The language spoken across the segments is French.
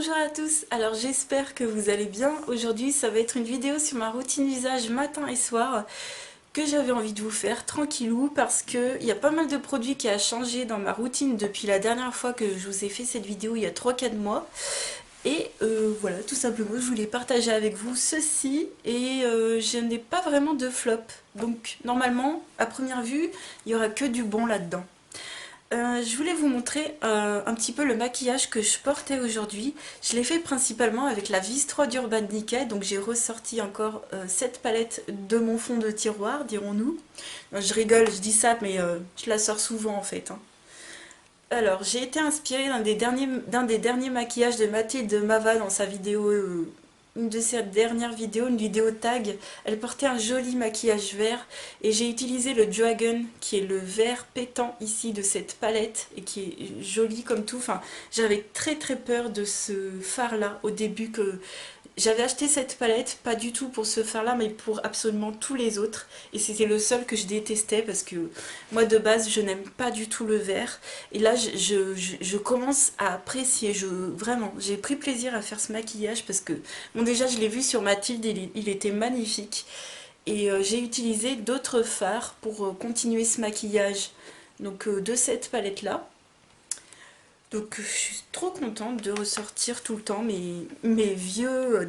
Bonjour à tous, alors j'espère que vous allez bien. Aujourd'hui ça va être une vidéo sur ma routine visage matin et soir que j'avais envie de vous faire tranquillou parce qu'il y a pas mal de produits qui a changé dans ma routine depuis la dernière fois que je vous ai fait cette vidéo il y a 3-4 mois. Et voilà, tout simplement je voulais partager avec vous ceci et je n'ai pas vraiment de flop. Donc normalement, à première vue, il n'y aura que du bon là-dedans. Je voulais vous montrer un petit peu le maquillage que je portais aujourd'hui. Je l'ai fait principalement avec la Vis 3 d'Urban Decay, donc j'ai ressorti encore cette palette de mon fond de tiroir, dirons-nous. Je rigole, je dis ça, mais je la sors souvent en fait, hein. Alors, j'ai été inspirée d'un des derniers maquillages de Mathilde Mava dans sa vidéo, une de ses dernières vidéos, une vidéo tag. Elle portait un joli maquillage vert et j'ai utilisé le Dragon, qui est le vert pétant ici de cette palette et qui est joli comme tout. Enfin, j'avais très très peur de ce fard là au début que j'avais acheté cette palette, pas du tout pour ce fard là, mais pour absolument tous les autres. Et c'était le seul que je détestais parce que moi de base je n'aime pas du tout le vert. Et là je commence à apprécier, vraiment, j'ai pris plaisir à faire ce maquillage parce que, bon déjà je l'ai vu sur Mathilde, il était magnifique. Et j'ai utilisé d'autres fards pour continuer ce maquillage donc, de cette palette là. Donc je suis trop contente de ressortir tout le temps mes mes vieilles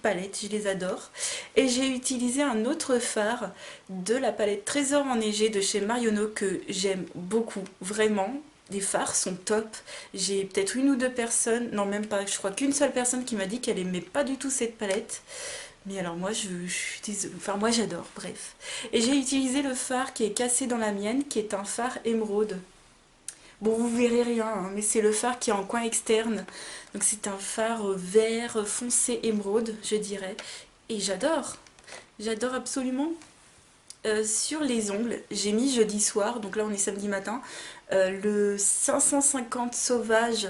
palettes, je les adore. Et j'ai utilisé un autre fard de la palette Trésor enneigé de chez Marionneau que j'aime beaucoup, vraiment. Les fards sont top. J'ai peut-être une ou deux personnes, non même pas, je crois qu'une seule personne qui m'a dit qu'elle aimait pas du tout cette palette. Mais alors moi je suis désolée, enfin moi j'adore, bref. Et j'ai utilisé le fard qui est cassé dans la mienne, qui est un fard émeraude. Bon, vous verrez rien, hein, mais c'est le fard qui est en coin externe. Donc c'est un fard vert foncé émeraude, je dirais. Et j'adore. J'adore absolument. Sur les ongles, j'ai mis jeudi soir, donc là on est samedi matin, le 550 sauvage,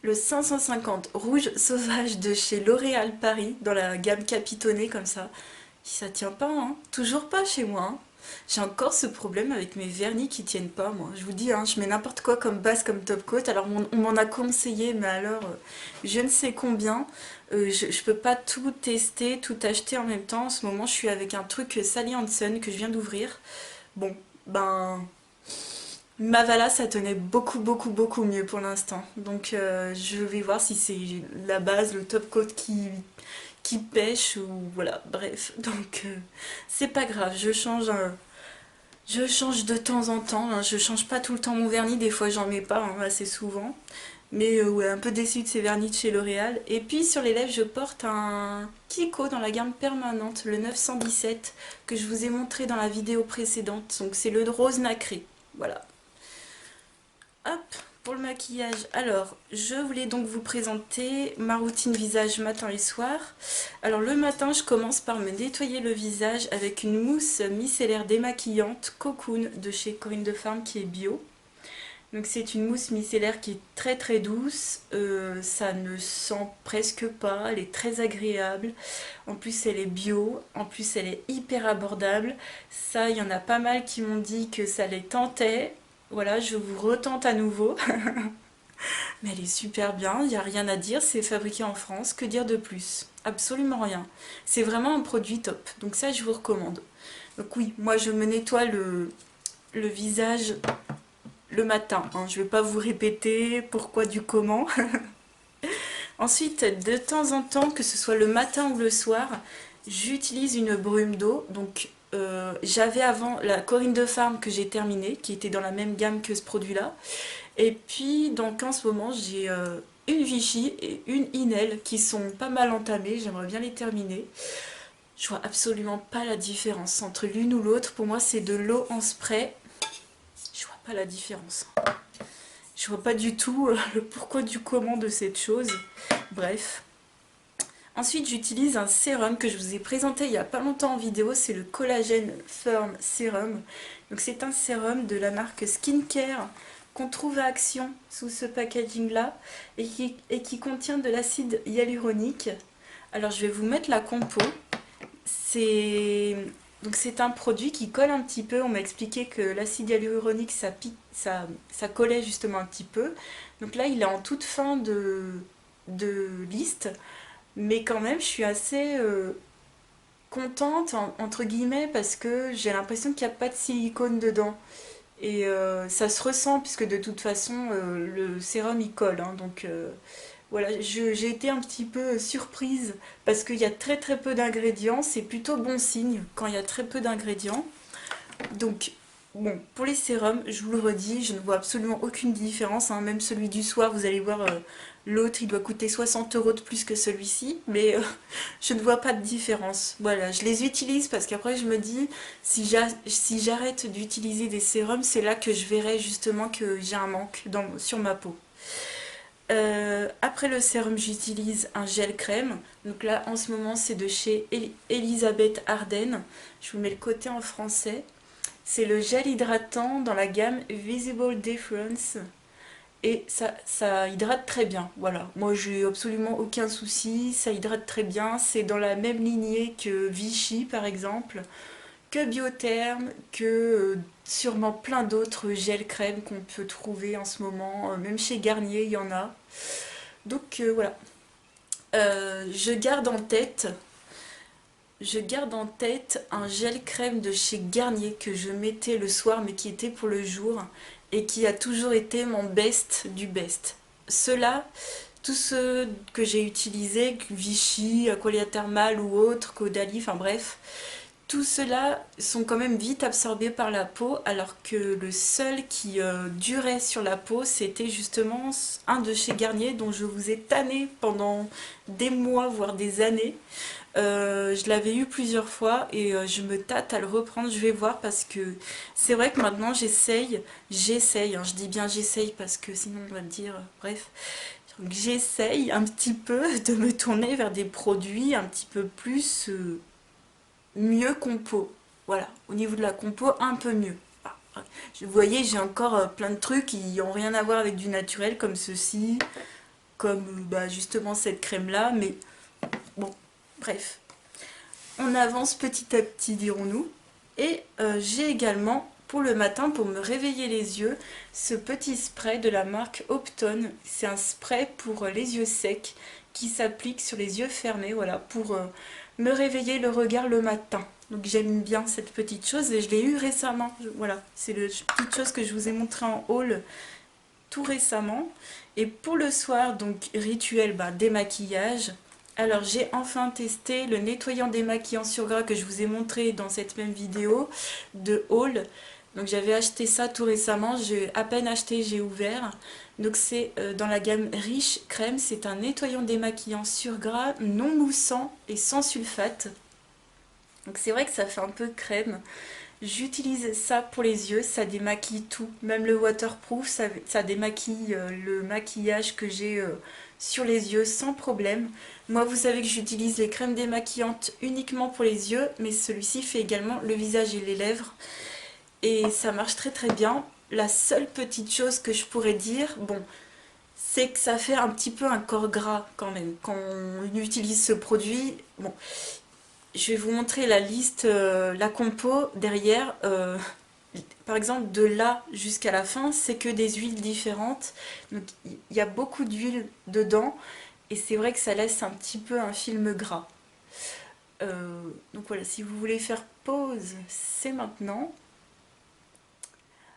le 550 rouge sauvage de chez L'Oréal Paris, dans la gamme capitonnée comme ça. Ça tient pas, hein. Toujours pas chez moi, hein. J'ai encore ce problème avec mes vernis qui tiennent pas, moi. Je vous dis, hein, je mets n'importe quoi comme base, comme top coat. Alors, on m'en a conseillé, mais alors, je ne sais combien. Je peux pas tout tester, tout acheter en même temps. En ce moment, je suis avec un truc Sally Hansen que je viens d'ouvrir. Bon, ben... Mavala, ça tenait beaucoup mieux pour l'instant. Donc, je vais voir si c'est la base, le top coat qui pêche ou voilà, bref. Donc, c'est pas grave, je change de temps en temps, hein. Je change pas tout le temps mon vernis, des fois j'en mets pas, hein, assez souvent. Mais ouais, un peu déçue de ces vernis de chez L'Oréal. Et puis sur les lèvres, je porte un Kiko dans la gamme permanente, le 917, que je vous ai montré dans la vidéo précédente. Donc c'est le rose nacré, voilà. Hop, pour le maquillage, alors je voulais donc vous présenter ma routine visage matin et soir. Alors le matin, je commence par me nettoyer le visage avec une mousse micellaire démaquillante Cocoon de chez Corinne de Farm qui est bio. Donc c'est une mousse micellaire qui est très douce, ça ne sent presque pas, elle est très agréable. En plus elle est bio, en plus elle est hyper abordable. Ça, il y en a pas mal qui m'ont dit que ça les tentait. Voilà, je vous retente à nouveau. Mais elle est super bien, il n'y a rien à dire, c'est fabriqué en France, que dire de plus? Absolument rien. C'est vraiment un produit top, donc ça je vous recommande. Donc oui, moi je me nettoie le visage le matin, hein. Je ne vais pas vous répéter pourquoi du comment. Ensuite, de temps en temps, que ce soit le matin ou le soir, j'utilise une brume d'eau. Donc j'avais avant la Corinne de Farm que j'ai terminée, qui était dans la même gamme que ce produit-là. Et puis donc en ce moment j'ai une Vichy et une Inel qui sont pas mal entamées, j'aimerais bien les terminer. Je vois absolument pas la différence entre l'une ou l'autre, pour moi c'est de l'eau en spray. Je vois pas la différence. Je vois pas du tout le pourquoi du comment de cette chose. Bref. Ensuite, j'utilise un sérum que je vous ai présenté il y a pas longtemps en vidéo. C'est le Collagen Firm Serum. Donc c'est un sérum de la marque Skincare qu'on trouve à Action sous ce packaging là et qui contient de l'acide hyaluronique. Alors je vais vous mettre la compo. C'est Donc c'est un produit qui colle un petit peu. On m'a expliqué que l'acide hyaluronique, ça collait justement un petit peu. Donc là, il est en toute fin de liste. Mais quand même, je suis assez contente, entre guillemets, parce que j'ai l'impression qu'il n'y a pas de silicone dedans. Et ça se ressent, puisque de toute façon, le sérum, il colle, hein. Donc voilà, j'ai été un petit peu surprise, parce qu'il y a très très peu d'ingrédients. C'est plutôt bon signe quand il y a très peu d'ingrédients. Donc, bon, pour les sérums, je vous le redis, je ne vois absolument aucune différence, hein. Même celui du soir, vous allez voir, l'autre, il doit coûter 60 € de plus que celui-ci, mais je ne vois pas de différence. Voilà, je les utilise parce qu'après, je me dis, si j'arrête d'utiliser des sérums, c'est là que je verrai justement que j'ai un manque sur ma peau. Après le sérum, j'utilise un gel crème. Donc là, en ce moment, c'est de chez Elisabeth Arden. Je vous mets le côté en français. C'est le gel hydratant dans la gamme Visible Difference. Et ça hydrate très bien. Voilà, moi j'ai absolument aucun souci. Ça hydrate très bien. C'est dans la même lignée que Vichy par exemple, que Biotherm, que sûrement plein d'autres gels crèmes qu'on peut trouver en ce moment. Même chez Garnier, il y en a. Donc voilà. Je garde en tête un gel crème de chez Garnier que je mettais le soir mais qui était pour le jour et qui a toujours été mon best du best. Ceux-là, tous ceux que j'ai utilisés, Vichy, Aqualia Thermal ou autres, Caudalie, enfin bref, tous ceux-là sont quand même vite absorbés par la peau, alors que le seul qui durait sur la peau, c'était justement un de chez Garnier dont je vous ai tanné pendant des mois, voire des années. Je l'avais eu plusieurs fois et je me tâte à le reprendre, je vais voir parce que c'est vrai que maintenant j'essaye, hein, je dis bien j'essaye parce que sinon on va me dire, bref, donc j'essaye un petit peu de me tourner vers des produits un petit peu plus mieux compo, voilà, au niveau de la compo un peu mieux. Ah, vous voyez, j'ai encore plein de trucs qui n'ont rien à voir avec du naturel comme ceci, comme bah, justement cette crème là, mais bon, bref. On avance petit à petit, dirons-nous. Et j'ai également, pour le matin, pour me réveiller les yeux, ce petit spray de la marque Optone. C'est un spray pour les yeux secs qui s'applique sur les yeux fermés, voilà, pour me réveiller le regard le matin. Donc j'aime bien cette petite chose et je l'ai eu récemment. Voilà, c'est la petite chose que je vous ai montré en haul tout récemment. Et pour le soir, donc rituel démaquillage. Alors j'ai enfin testé le nettoyant démaquillant sur gras que je vous ai montré dans cette même vidéo de haul. Donc j'avais acheté ça tout récemment, j'ai à peine acheté, j'ai ouvert. Donc c'est dans la gamme Riche Crème, c'est un nettoyant démaquillant sur gras, non moussant et sans sulfate. Donc c'est vrai que ça fait un peu crème. J'utilise ça pour les yeux, ça démaquille tout, même le waterproof, ça démaquille le maquillage que j'ai sur les yeux sans problème. Moi vous savez que j'utilise les crèmes démaquillantes uniquement pour les yeux, mais celui-ci fait également le visage et les lèvres. Et ça marche très très bien. La seule petite chose que je pourrais dire, bon, c'est que ça fait un petit peu un corps gras quand même. Quand on utilise ce produit, bon, je vais vous montrer la liste, la compo derrière. Par exemple, de là jusqu'à la fin, c'est que des huiles différentes. Donc il y a beaucoup d'huile dedans. Et c'est vrai que ça laisse un petit peu un film gras. Donc voilà, si vous voulez faire pause, c'est maintenant.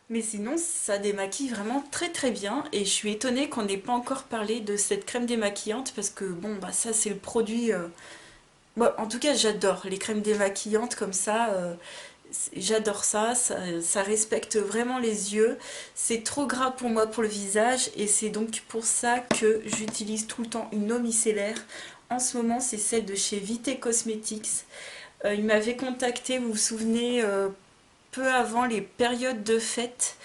Mais sinon, ça démaquille vraiment très très bien. Et je suis étonnée qu'on n'ait pas encore parlé de cette crème démaquillante. Parce que bon, bah ça c'est le produit... Moi, en tout cas, j'adore les crèmes démaquillantes comme ça. J'adore ça, ça respecte vraiment les yeux. C'est trop gras pour moi pour le visage. Et c'est donc pour ça que j'utilise tout le temps une eau micellaire. En ce moment, c'est celle de chez Vité Cosmetics. Ils m'avaient contacté, vous vous souvenez, peu avant les périodes de fête.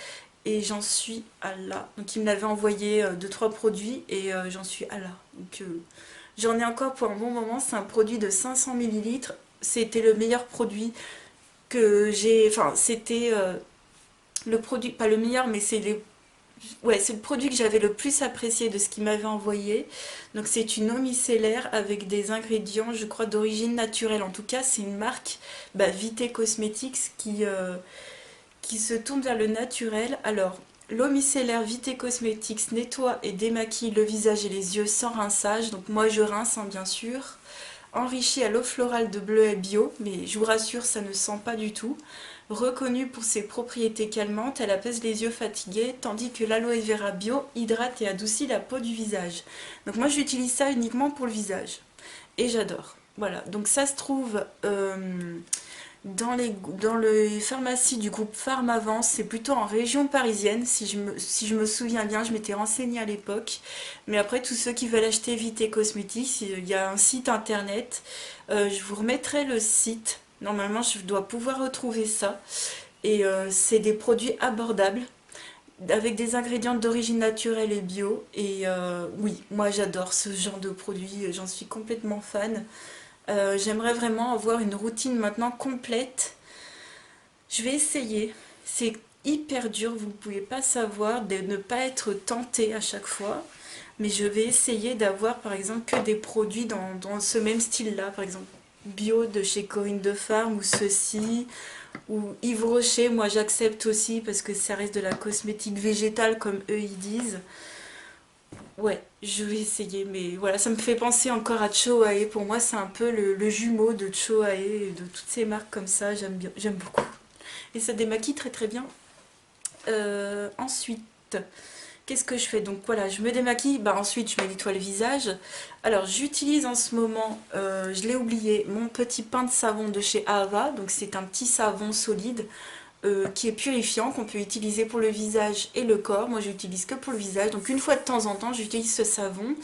Et j'en suis à là. Donc ils me l'avaient envoyé 2-3 produits et j'en suis à là. Donc j'en ai encore pour un bon moment. C'est un produit de 500 ml. C'était le meilleur produit que j'ai... Enfin, c'était le produit, pas le meilleur, mais c'est Ouais, c'est le produit que j'avais le plus apprécié de ce qu'il m'avait envoyé. Donc c'est une eau micellaire avec des ingrédients, je crois, d'origine naturelle. En tout cas, c'est une marque Vité Cosmetics qui se tourne vers le naturel. Alors, l'eau micellaire Vité Cosmetics nettoie et démaquille le visage et les yeux sans rinçage. Donc moi je rince, hein, bien sûr. Enrichi à l'eau florale de bleuet bio, mais je vous rassure, ça ne sent pas du tout. Reconnue pour ses propriétés calmantes, elle apaise les yeux fatigués, tandis que l'aloe vera bio hydrate et adoucit la peau du visage. Donc moi j'utilise ça uniquement pour le visage. Et j'adore. Voilà, donc ça se trouve dans les pharmacies du groupe Pharmavance, c'est plutôt en région parisienne, si je me souviens bien, je m'étais renseignée à l'époque. Mais après, tous ceux qui veulent acheter Vité Cosmetics, il y a un site internet. Je vous remettrai le site. Normalement, je dois pouvoir retrouver ça. Et c'est des produits abordables, avec des ingrédients d'origine naturelle et bio. Et oui, moi j'adore ce genre de produits, j'en suis complètement fan. J'aimerais vraiment avoir une routine maintenant complète. Je vais essayer. C'est hyper dur, vous ne pouvez pas savoir, de ne pas être tenté à chaque fois. Mais je vais essayer d'avoir par exemple que des produits dans ce même style-là. Par exemple, bio de chez Corinne de Farm ou ceci. Ou Yves Rocher, moi j'accepte aussi parce que ça reste de la cosmétique végétale comme eux ils disent. Ouais, je vais essayer, mais voilà, ça me fait penser encore à Choae. Pour moi, c'est un peu le jumeau de Choae et de toutes ces marques comme ça. J'aime bien, j'aime beaucoup. Et ça démaquille très très bien. Ensuite, qu'est-ce que je fais? Donc voilà, je me démaquille. Ensuite, je me nettoie le visage. Alors, j'utilise en ce moment, je l'ai oublié, mon petit pain de savon de chez Ava. Donc, c'est un petit savon solide qui est purifiant, qu'on peut utiliser pour le visage et le corps. Moi, j'utilise que pour le visage. Donc, une fois de temps en temps, j'utilise ce savon.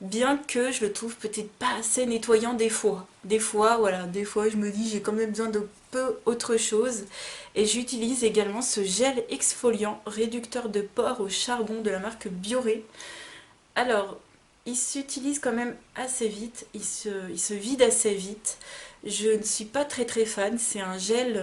Bien que je le trouve peut-être pas assez nettoyant des fois. Des fois, voilà, des fois je me dis j'ai quand même besoin de peu autre chose. Et j'utilise également ce gel exfoliant réducteur de pores au charbon de la marque Bioré. Alors, il s'utilise quand même assez vite, il se vide assez vite. Je ne suis pas très très fan, c'est un gel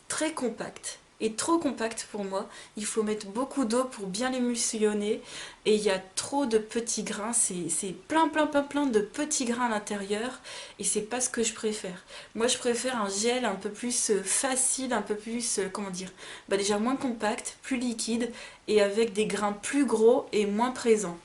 très compact et trop compact pour moi. Il faut mettre beaucoup d'eau pour bien l'émulsionner et il y a trop de petits grains, c'est plein plein plein plein de petits grains à l'intérieur et c'est pas ce que je préfère. Moi je préfère un gel un peu plus facile, un peu plus, comment dire, déjà moins compact, plus liquide et avec des grains plus gros et moins présents.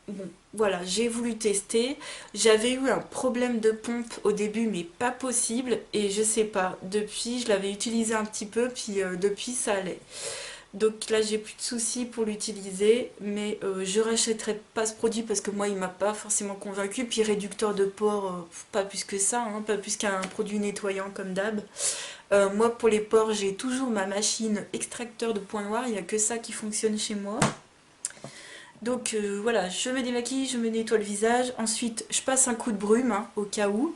Bon, voilà, j'ai voulu tester. J'avais eu un problème de pompe au début, mais pas possible. Et je sais pas, depuis, je l'avais utilisé un petit peu, puis depuis, ça allait. Donc là, j'ai plus de soucis pour l'utiliser, mais je rachèterai pas ce produit parce que moi, il m'a pas forcément convaincu. Puis réducteur de pores, pas plus que ça, hein, pas plus qu'un produit nettoyant comme d'hab. Moi, pour les pores, j'ai toujours ma machine extracteur de points noirs. Il n'y a que ça qui fonctionne chez moi. Donc voilà, je me démaquille, je me nettoie le visage. Ensuite, je passe un coup de brume, hein, au cas où.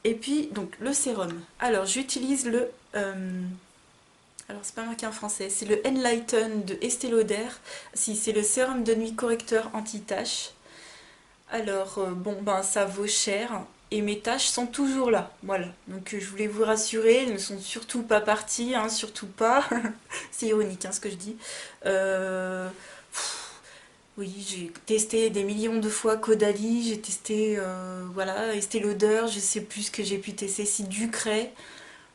Et puis, donc, le sérum. Alors, j'utilise le... alors, c'est pas marqué en français. C'est le Enlighten de Estée Lauder. Si, c'est le sérum de nuit correcteur anti-taches. Alors, bon, ça vaut cher. Et mes taches sont toujours là. Voilà. Donc, je voulais vous rassurer. Elles ne sont surtout pas parties, hein, surtout pas. C'est ironique, hein, ce que je dis. Oui, j'ai testé des millions de fois Caudalie, j'ai testé, voilà, Estée Lauder, je sais plus ce que j'ai pu tester, si Ducray.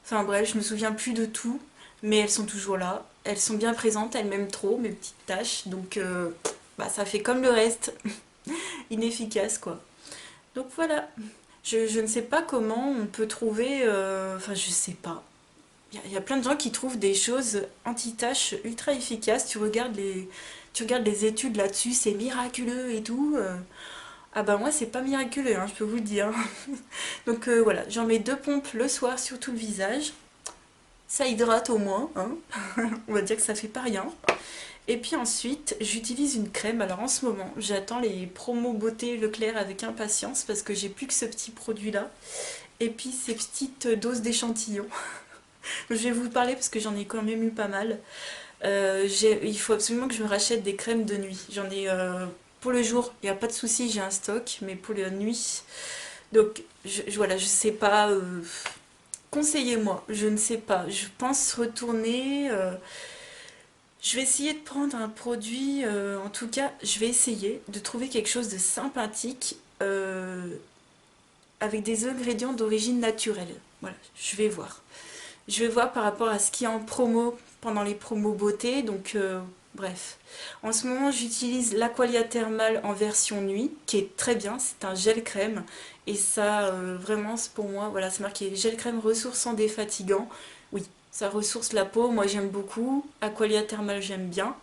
Enfin bref, je me souviens plus de tout, mais elles sont toujours là. Elles sont bien présentes, elles m'aiment trop, mes petites taches, donc ça fait comme le reste, inefficace quoi. Donc voilà, je ne sais pas comment on peut trouver, enfin je sais pas. Il y a plein de gens qui trouvent des choses anti-taches ultra efficaces. Tu regardes les études là-dessus, c'est miraculeux et tout. Ah bah moi c'est pas miraculeux, hein, je peux vous le dire. Donc voilà, j'en mets 2 pompes le soir sur tout le visage. Ça hydrate au moins, hein. On va dire que ça fait pas rien. Et puis ensuite, j'utilise une crème. Alors en ce moment, j'attends les promos beauté Leclerc avec impatience parce que j'ai plus que ce petit produit-là. Et puis ces petites doses d'échantillons. Je vais vous parler parce que j'en ai quand même eu pas mal. Il faut absolument que je me rachète des crèmes de nuit. J'en ai pour le jour, il n'y a pas de souci, j'ai un stock, mais pour la nuit, donc voilà, je sais pas. Conseillez-moi, je ne sais pas. Je pense retourner. Je vais essayer de prendre un produit, en tout cas, je vais essayer de trouver quelque chose de sympathique avec des ingrédients d'origine naturelle. Voilà, je vais voir. Je vais voir par rapport à ce qui est en promo pendant les promos beauté, donc bref. En ce moment, j'utilise l'Aqualia Thermal en version nuit, qui est très bien, c'est un gel crème, et ça, vraiment, c'est pour moi, voilà, c'est marqué gel crème ressourçant défatigant. Oui, ça ressource la peau, moi j'aime beaucoup. Aqualia Thermal, j'aime bien.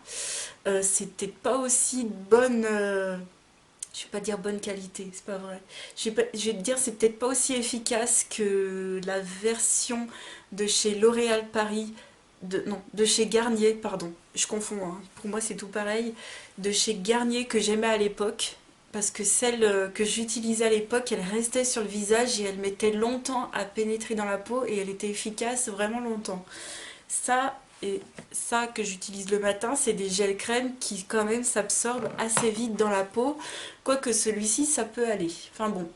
C'est peut-être pas aussi bonne, je vais pas dire bonne qualité, c'est pas vrai. Je vais te dire, c'est peut-être pas aussi efficace que la version de chez L'Oréal Paris, non, de chez Garnier, pardon, je confonds, hein. Pour moi c'est tout pareil, de chez Garnier que j'aimais à l'époque, parce que celle que j'utilisais à l'époque, elle restait sur le visage et elle mettait longtemps à pénétrer dans la peau et elle était efficace vraiment longtemps. Ça, et ça que j'utilise le matin, c'est des gels crème qui quand même s'absorbent assez vite dans la peau, quoique celui-ci ça peut aller. Enfin bon,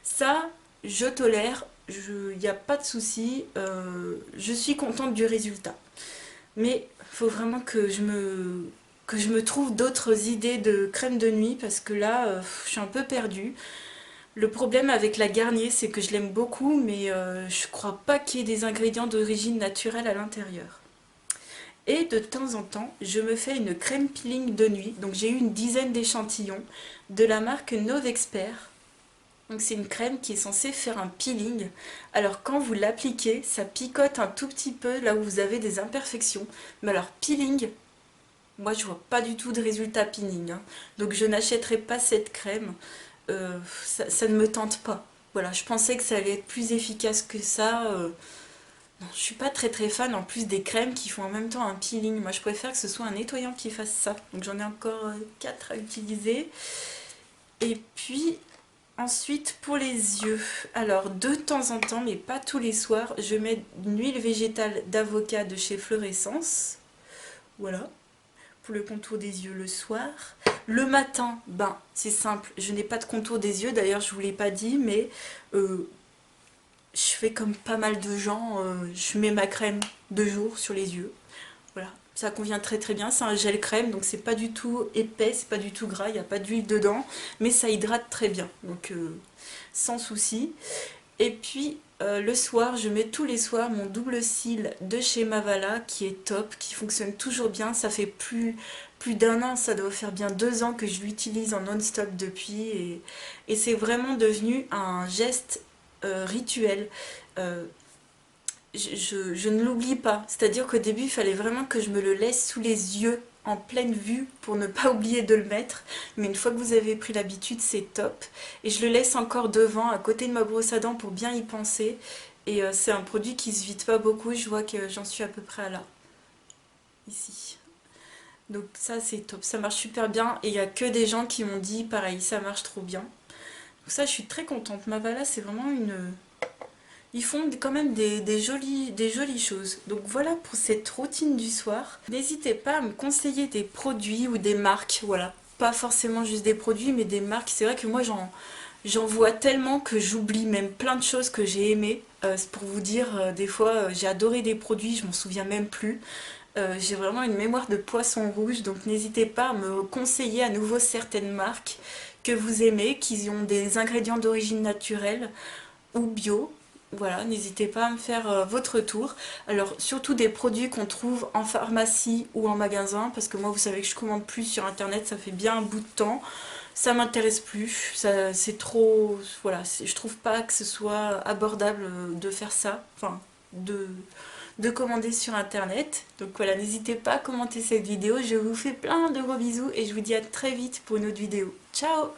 ça je tolère, il n'y a pas de souci, je suis contente du résultat. Mais il faut vraiment que je me trouve d'autres idées de crème de nuit parce que là je suis un peu perdue. Le problème avec la Garnier, c'est que je l'aime beaucoup, mais je crois pas qu'il y ait des ingrédients d'origine naturelle à l'intérieur. Et de temps en temps, je me fais une crème peeling de nuit. Donc j'ai eu une dizaine d'échantillons de la marque Novexpert. Donc c'est une crème qui est censée faire un peeling. Alors quand vous l'appliquez, ça picote un tout petit peu là où vous avez des imperfections. Mais alors peeling, moi je vois pas du tout de résultat peeling, hein. Donc je n'achèterai pas cette crème. Ça ne me tente pas. Voilà, je pensais que ça allait être plus efficace que ça. Non, je suis pas très fan en plus des crèmes qui font en même temps un peeling. Moi je préfère que ce soit un nettoyant qui fasse ça. Donc j'en ai encore 4 à utiliser. Et puis ensuite pour les yeux. Alors de temps en temps, mais pas tous les soirs, je mets une huile végétale d'avocat de chez Fluorescence. Voilà, pour le contour des yeux le soir. Le matin, ben c'est simple, je n'ai pas de contour des yeux, d'ailleurs je vous l'ai pas dit, mais je fais comme pas mal de gens, je mets ma crème de jour sur les yeux. Voilà, ça convient très bien, c'est un gel crème, donc c'est pas du tout épais, c'est pas du tout gras, il n'y a pas d'huile dedans, mais ça hydrate très bien, donc sans souci. Et puis le soir, je mets tous les soirs mon double cil de chez Mavala qui est top, qui fonctionne toujours bien. Ça fait plus d'un an, ça doit faire bien 2 ans que je l'utilise en non-stop depuis. Et c'est vraiment devenu un geste rituel. Euh, je ne l'oublie pas. C'est-à-dire qu'au début, il fallait vraiment que je me le laisse sous les yeux en pleine vue pour ne pas oublier de le mettre. Mais une fois que vous avez pris l'habitude, c'est top. Et je le laisse encore devant, à côté de ma brosse à dents pour bien y penser. Et c'est un produit qui se vide pas beaucoup. Je vois que j'en suis à peu près à là. Ici. Donc ça, c'est top. Ça marche super bien. Et il n'y a que des gens qui m'ont dit, pareil, ça marche trop bien. Donc ça, je suis très contente. Mavala, c'est vraiment une... Ils font quand même des jolies choses. Donc voilà pour cette routine du soir. N'hésitez pas à me conseiller des produits ou des marques. Voilà, pas forcément juste des produits, mais des marques. C'est vrai que moi, j'en vois tellement que j'oublie même plein de choses que j'ai aimées. C'est pour vous dire, des fois, j'ai adoré des produits, je m'en souviens même plus. J'ai vraiment une mémoire de poisson rouge, donc n'hésitez pas à me conseiller à nouveau certaines marques que vous aimez, qui ont des ingrédients d'origine naturelle ou bio. Voilà, n'hésitez pas à me faire votre tour. Alors, surtout des produits qu'on trouve en pharmacie ou en magasin, parce que moi, vous savez que je commande plus sur internet, ça fait bien un bout de temps. Ça m'intéresse plus, c'est trop... Voilà, je trouve pas que ce soit abordable de faire ça, enfin, de commander sur internet. Donc voilà, n'hésitez pas à commenter cette vidéo. Je vous fais plein de gros bisous et je vous dis à très vite pour une autre vidéo. Ciao!